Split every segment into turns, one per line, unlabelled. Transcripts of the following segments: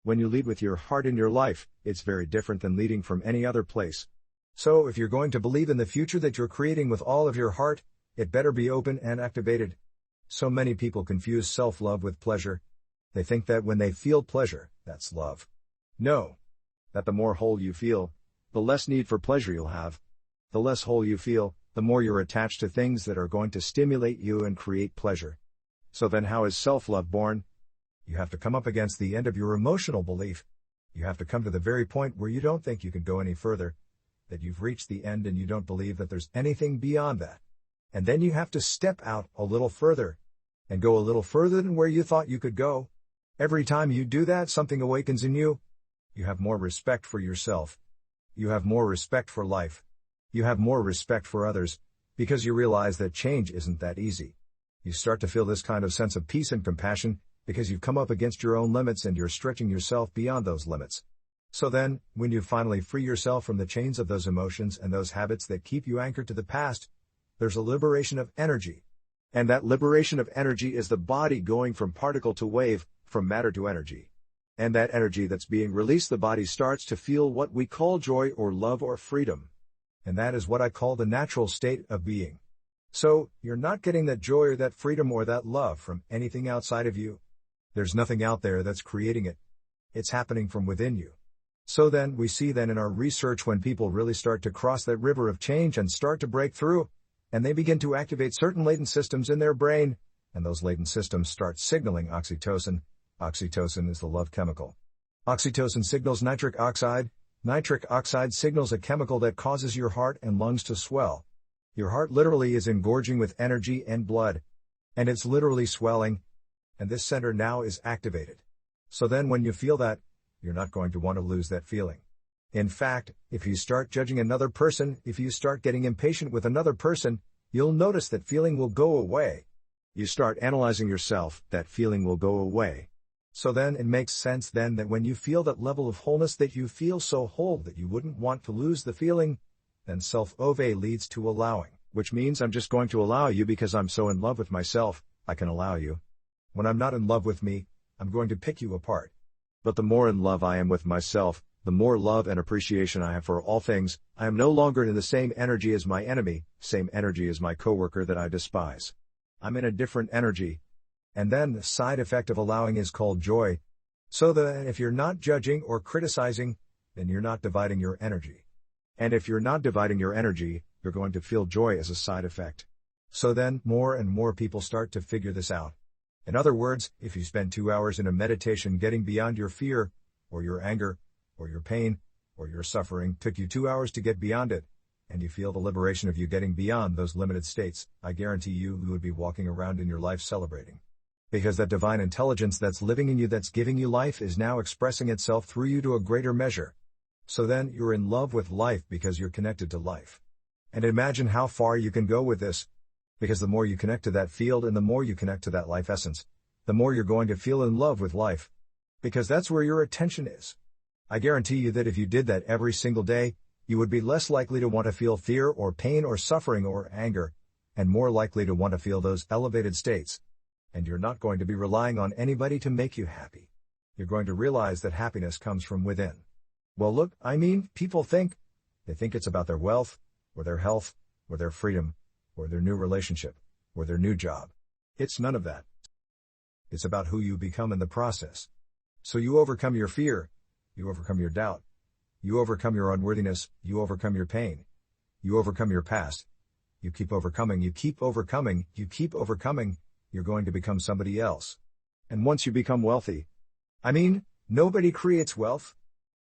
When you lead with your heart in your life, it's very different than leading from any other place. So if you're going to believe in the future that you're creating with all of your heart, it better be open and activated. So many people confuse self-love with pleasure. They think that when they feel pleasure, that's love. No. That the more whole you feel, the less need for pleasure you'll have. The less whole you feel, the more you're attached to things that are going to stimulate you and create pleasure. So then how is self-love born? You have to come up against the end of your emotional belief. You have to come to the very point where you don't think you can go any further, that you've reached the end and you don't believe that there's anything beyond that. And then you have to step out a little further, and go a little further than where you thought you could go. Every time you do that, something awakens in you. You have more respect for yourself. You have more respect for life. You have more respect for others, because you realize that change isn't that easy. You start to feel this kind of sense of peace and compassion, because you've come up against your own limits and you're stretching yourself beyond those limits. So then, when you finally free yourself from the chains of those emotions and those habits that keep you anchored to the past, there's a liberation of energy. And that liberation of energy is the body going from particle to wave, from matter to energy. And that energy that's being released, the body starts to feel what we call joy or love or freedom. And that is what I call the natural state of being. So, you're not getting that joy or that freedom or that love from anything outside of you. There's nothing out there that's creating it. It's happening from within you. So then, we see then in our research when people really start to cross that river of change and start to break through, and they begin to activate certain latent systems in their brain, and those latent systems start signaling oxytocin. Oxytocin is the love chemical. Oxytocin signals nitric oxide. Nitric oxide signals a chemical that causes your heart and lungs to swell. Your heart literally is engorging with energy and blood. And it's literally swelling. And this center now is activated. So then when you feel that, you're not going to want to lose that feeling. In fact, if you start judging another person, if you start getting impatient with another person, you'll notice that feeling will go away. You start analyzing yourself, that feeling will go away. So then it makes sense then that when you feel that level of wholeness, that you feel so whole that you wouldn't want to lose the feeling, then self-love leads to allowing, which means I'm just going to allow you because I'm so in love with myself, I can allow you. When I'm not in love with me, I'm going to pick you apart. But the more in love I am with myself, the more love and appreciation I have for all things. I am no longer in the same energy as my enemy, same energy as my coworker that I despise. I'm in a different energy. And then the side effect of allowing is called joy. So that if you're not judging or criticizing, then you're not dividing your energy. And if you're not dividing your energy, you're going to feel joy as a side effect. So then more and more people start to figure this out. In other words, if you spend 2 hours in a meditation getting beyond your fear, or your anger, or your pain, or your suffering, took you 2 hours to get beyond it, and you feel the liberation of you getting beyond those limited states, I guarantee you would be walking around in your life celebrating. Because that divine intelligence that's living in you, that's giving you life, is now expressing itself through you to a greater measure. So then you're in love with life because you're connected to life. And imagine how far you can go with this. Because the more you connect to that field and the more you connect to that life essence, the more you're going to feel in love with life. Because that's where your attention is. I guarantee you that if you did that every single day, you would be less likely to want to feel fear or pain or suffering or anger, and more likely to want to feel those elevated states. And you're not going to be relying on anybody to make you happy. You're going to realize that happiness comes from within. Well, look, people think it's about their wealth, or their health, or their freedom, or their new relationship, or their new job. It's none of that. It's about who you become in the process. So you overcome your fear, you overcome your doubt, you overcome your unworthiness, you overcome your pain, you overcome your past, you keep overcoming, you keep overcoming, you keep overcoming, you're going to become somebody else. And once you become wealthy, nobody creates wealth.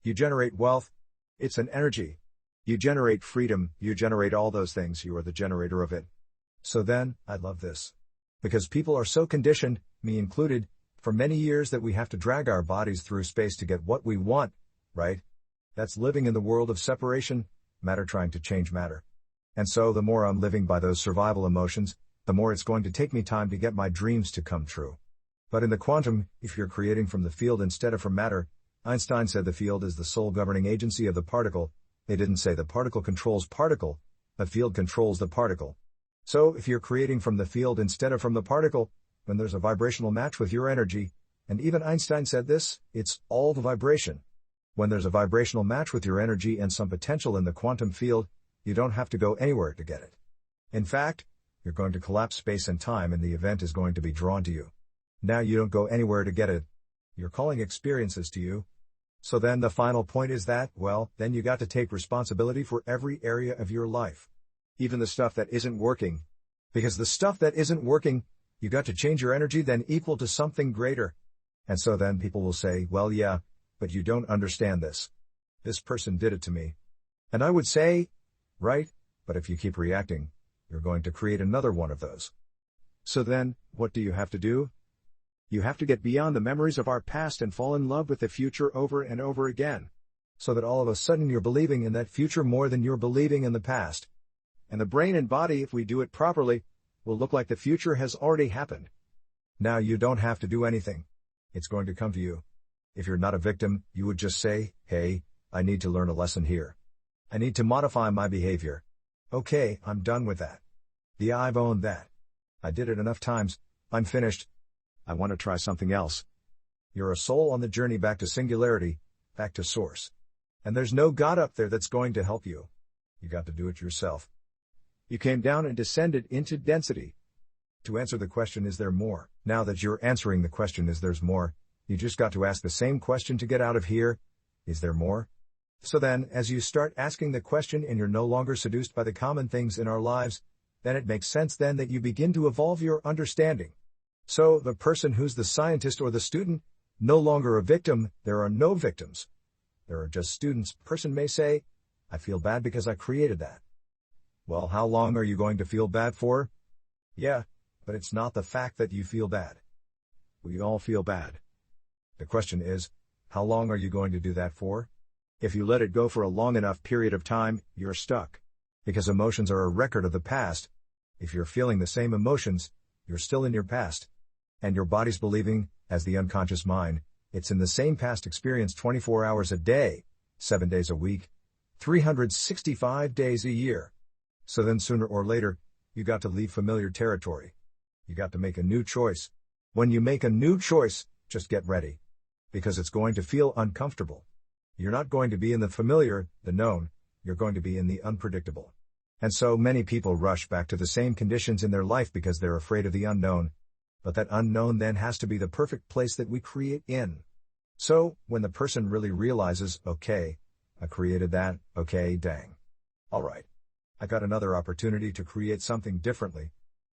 You generate wealth. It's an energy. You generate freedom, you generate all those things, you are the generator of it. So then, I love this. Because people are so conditioned, me included, for many years that we have to drag our bodies through space to get what we want, right? That's living in the world of separation, matter trying to change matter. And so the more I'm living by those survival emotions, the more it's going to take me time to get my dreams to come true. But in the quantum, if you're creating from the field instead of from matter, Einstein said the field is the sole governing agency of the particle. They didn't say the particle controls particle, the field controls the particle. So if you're creating from the field instead of from the particle, when there's a vibrational match with your energy, And even Einstein said this, it's all the vibration. When there's a vibrational match with your energy and some potential in the quantum field, you don't have to go anywhere to get it. In fact, you're going to collapse space and time and the event is going to be drawn to you. Now you don't go anywhere to get it. You're calling experiences to you. So then the final point is that, well, then you got to take responsibility for every area of your life. Even the stuff that isn't working. Because the stuff that isn't working, you got to change your energy then equal to something greater. And so then people will say, well, yeah, but you don't understand this. This person did it to me. And I would say, right, but if you keep reacting, you're going to create another one of those. So then, what do you have to do? You have to get beyond the memories of our past and fall in love with the future over and over again. So that all of a sudden you're believing in that future more than you're believing in the past. And the brain and body, if we do it properly, will look like the future has already happened. Now you don't have to do anything. It's going to come to you. If you're not a victim, you would just say, hey, I need to learn a lesson here. I need to modify my behavior. Okay, I'm done with that. I've owned that. I did it enough times, I'm finished. I want to try something else. You're a soul on the journey back to singularity, back to source. And there's no God up there that's going to help you. You got to do it yourself. You came down and descended into density. To answer the question, is there more? Now that you're answering the question, is there's more, you just got to ask the same question to get out of here. Is there more? So then, as you start asking the question and you're no longer seduced by the common things in our lives, then it makes sense then that you begin to evolve your understanding. So, the person who's the scientist or the student, no longer a victim, there are no victims. There are just students. Person may say, I feel bad because I created that. Well, how long are you going to feel bad for? Yeah, but it's not the fact that you feel bad. We all feel bad. The question is, how long are you going to do that for? If you let it go for a long enough period of time, you're stuck. Because emotions are a record of the past. If you're feeling the same emotions, you're still in your past. And your body's believing, as the unconscious mind, it's in the same past experience 24 hours a day, 7 days a week, 365 days a year. So then sooner or later, you got to leave familiar territory. You got to make a new choice. When you make a new choice, just get ready. Because it's going to feel uncomfortable. You're not going to be in the familiar, the known, you're going to be in the unpredictable. And so many people rush back to the same conditions in their life because they're afraid of the unknown. But that unknown then has to be the perfect place that we create in. So, when the person really realizes, okay, I created that, okay, dang. Alright. I got another opportunity to create something differently.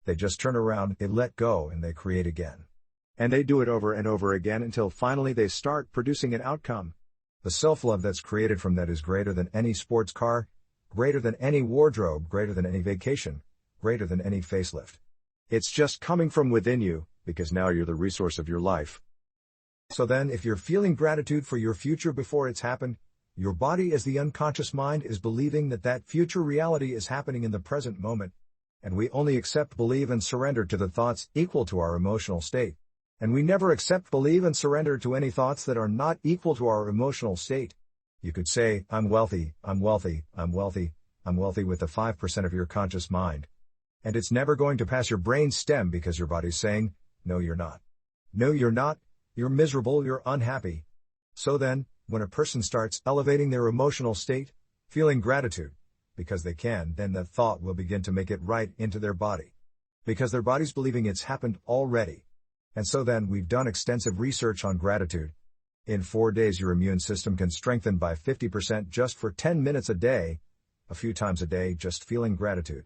They just turn around, they let go, and they create again. And they do it over and over again until finally they start producing an outcome. The self-love that's created from that is greater than any sports car, greater than any wardrobe, greater than any vacation, greater than any facelift. It's just coming from within you, because now you're the resource of your life. So then, if you're feeling gratitude for your future before it's happened, your body as the unconscious mind is believing that that future reality is happening in the present moment. And we only accept, believe, and surrender to the thoughts equal to our emotional state. And we never accept, believe, and surrender to any thoughts that are not equal to our emotional state. You could say, I'm wealthy, I'm wealthy, I'm wealthy, I'm wealthy with the 5% of your conscious mind. And it's never going to pass your brain stem because your body's saying, no, you're not. No, you're not. You're miserable, you're unhappy. So then, when a person starts elevating their emotional state, feeling gratitude, because they can, then that thought will begin to make it right into their body. Because their body's believing it's happened already. And so then, we've done extensive research on gratitude. In 4 days your immune system can strengthen by 50% just for 10 minutes a day, a few times a day just feeling gratitude.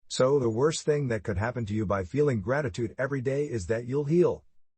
So the worst thing that could happen to you by feeling gratitude every day is that you'll heal.